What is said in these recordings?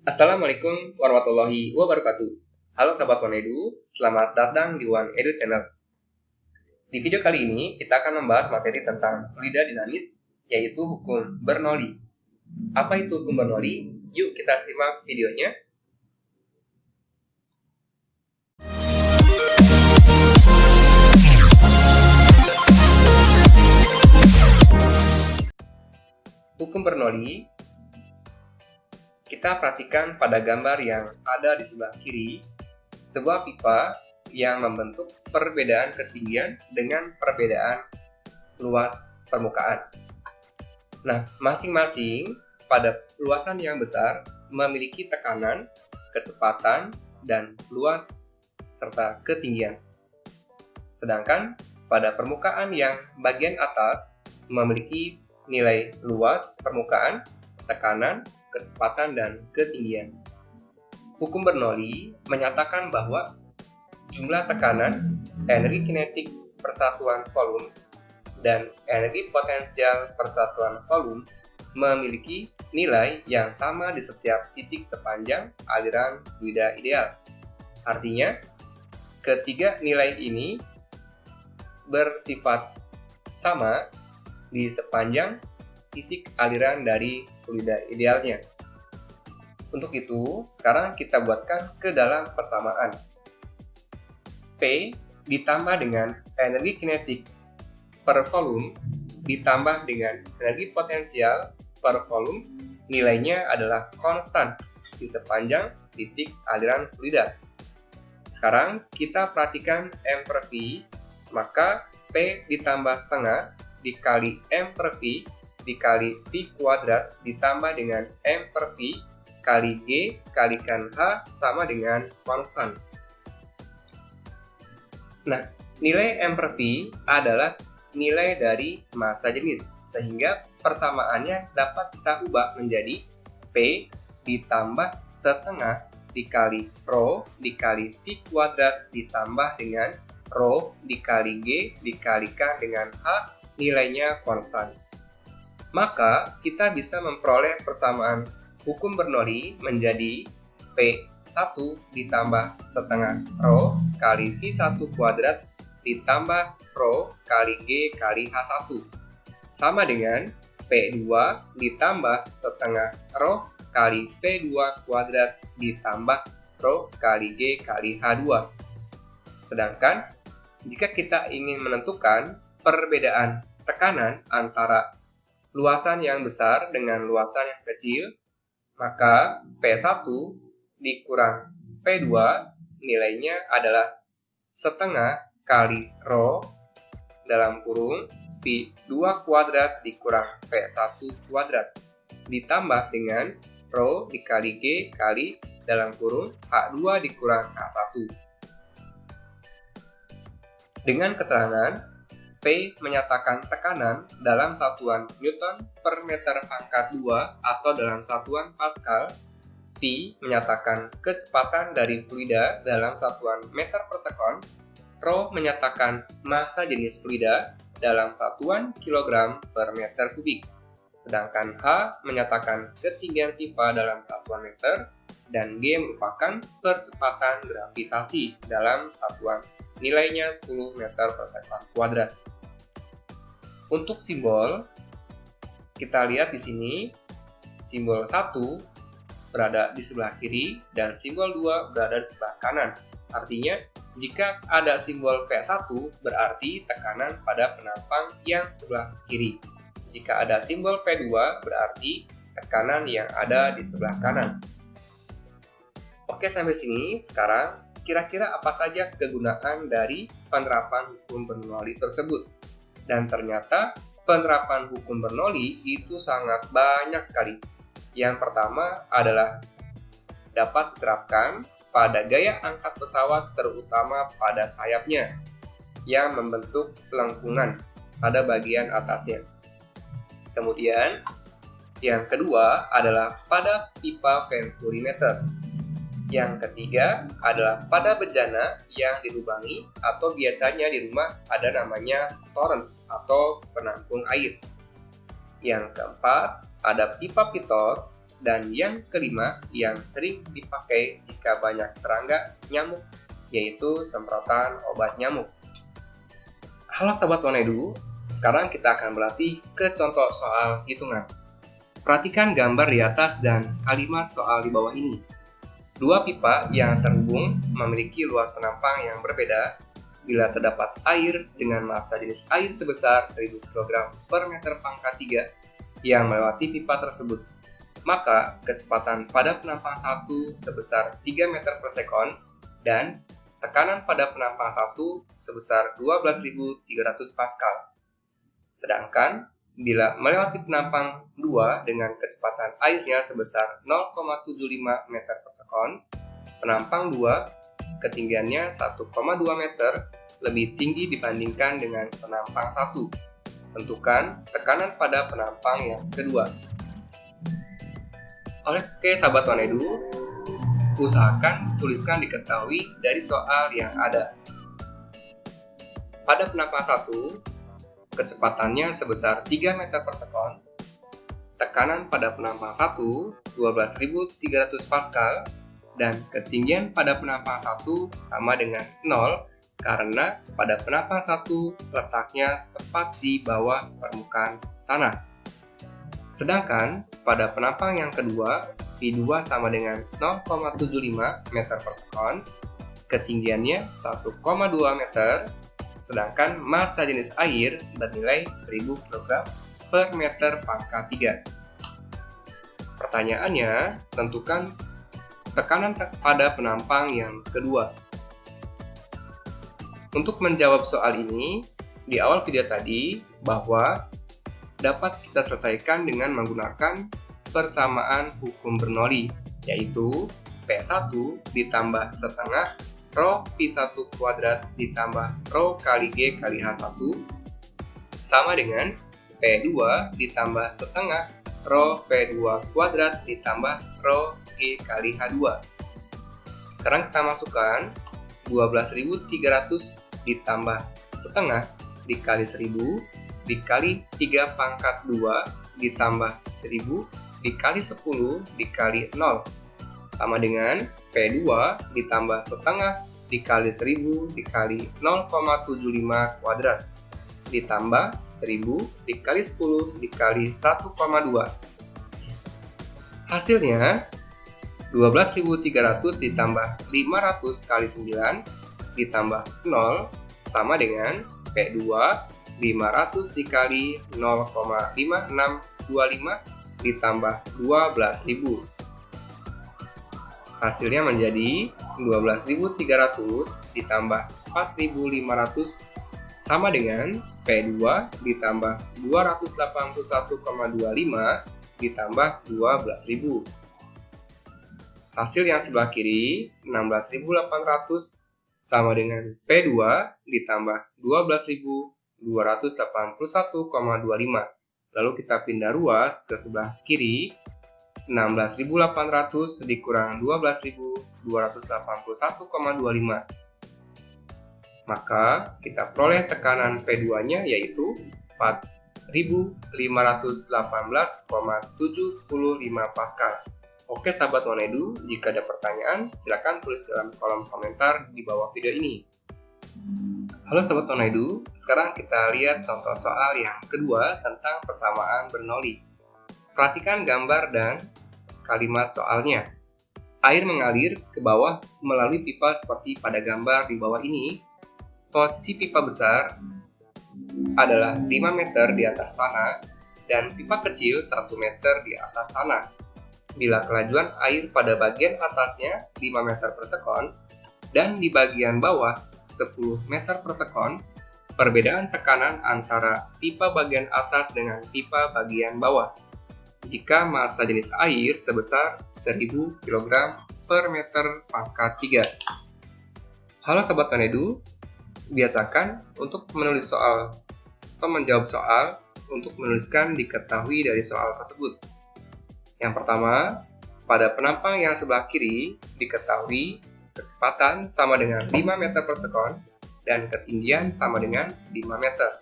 Assalamualaikum warahmatullahi wabarakatuh. Halo sahabat Wanedu, selamat datang di One Edu Channel. Di video kali ini, kita akan membahas materi tentang fluida dinamis, yaitu hukum Bernoulli. Apa itu hukum Bernoulli? Yuk kita simak videonya. Hukum Bernoulli, kita perhatikan pada gambar yang ada di sebelah kiri, sebuah pipa yang membentuk perbedaan ketinggian dengan perbedaan luas permukaan. Nah, masing-masing pada luasan yang besar memiliki tekanan, kecepatan, dan luas serta ketinggian. Sedangkan pada permukaan yang bagian atas memiliki nilai luas permukaan, tekanan, kecepatan, dan ketinggian. Hukum Bernoulli menyatakan bahwa jumlah tekanan, energi kinetik persatuan volume, dan energi potensial persatuan volume memiliki nilai yang sama di setiap titik sepanjang aliran fluida ideal. Artinya, ketiga nilai ini bersifat sama di sepanjang titik aliran dari fluida idealnya. Untuk itu, sekarang kita buatkan ke dalam persamaan. P ditambah dengan energi kinetik per volume ditambah dengan energi potensial per volume, nilainya adalah konstan di sepanjang titik aliran fluida. Sekarang kita perhatikan M per V, maka P ditambah setengah dikali M per V dikali V kuadrat ditambah dengan M per V kali G kalikan H sama dengan konstan. Nah, nilai M per V adalah nilai dari massa jenis, sehingga persamaannya dapat kita ubah menjadi P ditambah setengah dikali rho dikali V kuadrat ditambah dengan rho dikali G dikalikan dengan H, nilainya konstan. Maka kita bisa memperoleh persamaan hukum Bernoulli menjadi P1 ditambah setengah rho kali V1 kuadrat ditambah rho kali G kali H1 sama dengan P2 ditambah setengah rho kali V2 kuadrat ditambah rho kali G kali H2. Sedangkan jika kita ingin menentukan perbedaan tekanan antara luasan yang besar dengan luasan yang kecil, maka P1 dikurang P2 nilainya adalah setengah kali rho dalam kurung V2 kuadrat dikurang P1 kuadrat ditambah dengan rho dikali G kali dalam kurung H2 dikurang H1. Dengan keterangan P menyatakan tekanan dalam satuan Newton per meter pangkat 2 atau dalam satuan Pascal, V menyatakan kecepatan dari fluida dalam satuan meter per sekon, rho menyatakan massa jenis fluida dalam satuan kilogram per meter kubik, sedangkan H menyatakan ketinggian pipa dalam satuan meter, dan G merupakan percepatan gravitasi dalam satuan nilainya 10 meter per sekon kuadrat. Untuk simbol, kita lihat di sini, simbol 1 berada di sebelah kiri dan simbol 2 berada di sebelah kanan. Artinya, jika ada simbol P1 berarti tekanan pada penampang yang sebelah kiri. Jika ada simbol P2 berarti tekanan yang ada di sebelah kanan. Oke, sampai sini. Sekarang, kira-kira apa saja kegunaan dari penerapan hukum Bernoulli tersebut? Dan ternyata penerapan hukum Bernoulli itu sangat banyak sekali. Yang pertama adalah dapat diterapkan pada gaya angkat pesawat terutama pada sayapnya yang membentuk lengkungan pada bagian atasnya. Kemudian yang kedua adalah pada pipa venturimeter. Yang ketiga adalah pada bejana yang dilubangi atau biasanya di rumah ada namanya torrent atau penampung air. Yang keempat ada pipa pitot Dan yang kelima yang sering dipakai jika banyak serangga nyamuk, yaitu semprotan obat nyamuk. Halo Sobat Wonedu, sekarang kita akan berlatih ke contoh soal hitungan. Perhatikan gambar di atas dan kalimat soal di bawah ini. Dua pipa yang terhubung memiliki luas penampang yang berbeda. Bila terdapat air dengan massa jenis air sebesar 1000 kg per meter pangkat 3 yang melewati pipa tersebut, maka kecepatan pada penampang 1 sebesar 3 meter per sekon dan tekanan pada penampang 1 sebesar 12.300 Pascal. Sedangkan bila melewati penampang 2 dengan kecepatan airnya sebesar 0,75 meter per sekon, penampang 2 ketinggiannya 1,2 meter lebih tinggi dibandingkan dengan penampang 1. Tentukan tekanan pada penampang yang kedua. Oke, sahabat Wonedu, usahakan tuliskan diketahui dari soal yang ada. Pada penampang 1, kecepatannya sebesar 3 meter per sekon, tekanan pada penampang 1 12.300 Pascal, dan ketinggian pada penampang 1 sama dengan 0 karena pada penampang 1 letaknya tepat di bawah permukaan tanah. Sedangkan pada penampang yang kedua, V2 sama dengan 0,75 meter per sekon, ketinggiannya 1,2 meter, sedangkan massa jenis air bernilai 1000 kg per meter pangkat 3. Pertanyaannya, tentukan tekanan pada penampang yang kedua. Untuk menjawab soal ini, di awal video tadi bahwa dapat kita selesaikan dengan menggunakan persamaan hukum Bernoulli, yaitu P1 ditambah setengah Rho P1 kuadrat ditambah Rho kali G kali H1 sama dengan P2 ditambah setengah Rho P2 kuadrat ditambah Rho G kali H2. Sekarang kita masukkan 12.300 ditambah setengah dikali 1000 dikali 3 pangkat 2 ditambah 1000 dikali 10 dikali 0 sama dengan P2 ditambah setengah dikali 1000 dikali 0,75 kuadrat ditambah 1000 dikali 10 dikali 1,2. Hasilnya 12.300 ditambah 500 kali 9 ditambah 0 sama dengan P2 500 dikali 0,5625 ditambah 12.000. Hasilnya menjadi 12.300 ditambah 4.500 sama dengan P2 ditambah 281,25 ditambah 12.000. Hasil yang sebelah kiri 16.800 sama dengan P2 ditambah 12.281,25. Lalu kita pindah ruas ke sebelah kiri, 16.800 dikurang 12.281,25. Maka kita peroleh tekanan P2-nya yaitu 4.518,75 Pascal. Oke sahabat Wonedu, jika ada pertanyaan, silakan tulis dalam kolom komentar di bawah video ini. Halo sahabat Wonedu, sekarang kita lihat contoh soal yang kedua tentang persamaan Bernoulli. Perhatikan gambar dan kalimat soalnya. Air mengalir ke bawah melalui pipa seperti pada gambar di bawah ini. Posisi pipa besar adalah 5 meter di atas tanah dan pipa kecil 1 meter di atas tanah. Bila kelajuan air pada bagian atasnya 5 meter per sekon dan di bagian bawah 10 meter per sekon, perbedaan tekanan antara pipa bagian atas dengan pipa bagian bawah. Jika massa jenis air sebesar 1000 kg per meter pangkat 3. Halo Sobat Wonedu, biasakan untuk menulis soal atau menjawab soal untuk menuliskan diketahui dari soal tersebut. Yang pertama, pada penampang yang sebelah kiri diketahui kecepatan sama dengan 5 meter per sekon dan ketinggian sama dengan 5 meter.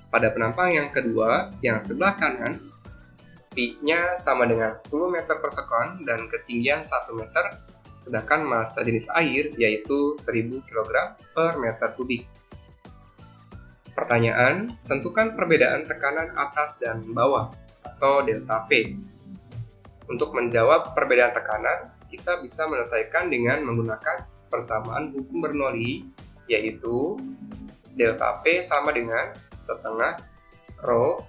Pada penampang yang kedua, yang sebelah kanan, V-nya sama dengan 10 meter per sekon dan ketinggian 1 meter, sedangkan massa jenis air yaitu 1000 kg per meter kubik. Pertanyaan, tentukan perbedaan tekanan atas dan bawah atau delta P. Untuk menjawab perbedaan tekanan, kita bisa menyelesaikan dengan menggunakan persamaan hukum Bernoulli, yaitu delta P sama dengan setengah rho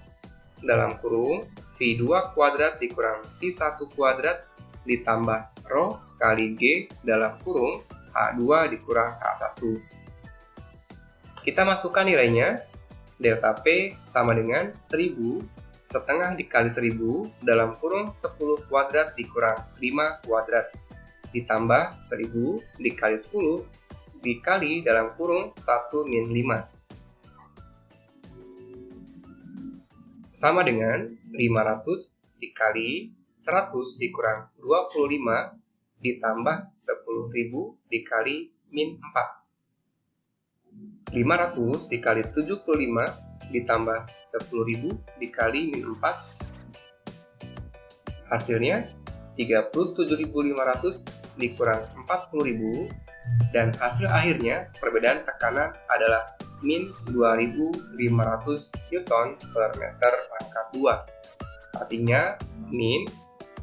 dalam kurung V2 kuadrat dikurang V1 kuadrat ditambah rho kali G dalam kurung H2 dikurang H1. Kita masukkan nilainya. Delta P sama dengan 1000 setengah dikali 1000 dalam kurung 10 kuadrat dikurang 5 kuadrat ditambah 1000 dikali 10 dikali dalam kurung 1 min 5 sama dengan 500 dikali 100 dikurang 25 ditambah 10.000 dikali min 4. 500 dikali 75 ditambah 10.000 dikali min 4. Hasilnya 37.500 dikurang 40.000 dan hasil akhirnya perbedaan tekanan adalah min 2.500 Newton per meter pangkat 2. Artinya min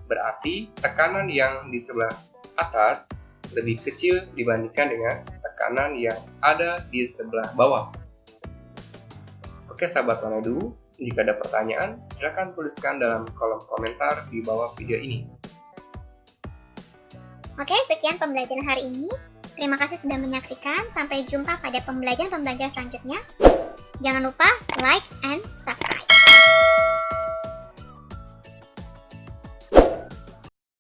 berarti tekanan yang di sebelah atas lebih kecil dibandingkan dengan tekanan yang ada di sebelah bawah. Oke sahabat Tornado, jika ada pertanyaan, silakan tuliskan dalam kolom komentar di bawah video ini. Oke, sekian pembelajaran hari ini. Terima kasih sudah menyaksikan. Sampai jumpa pada pembelajaran selanjutnya. Jangan lupa like and subscribe.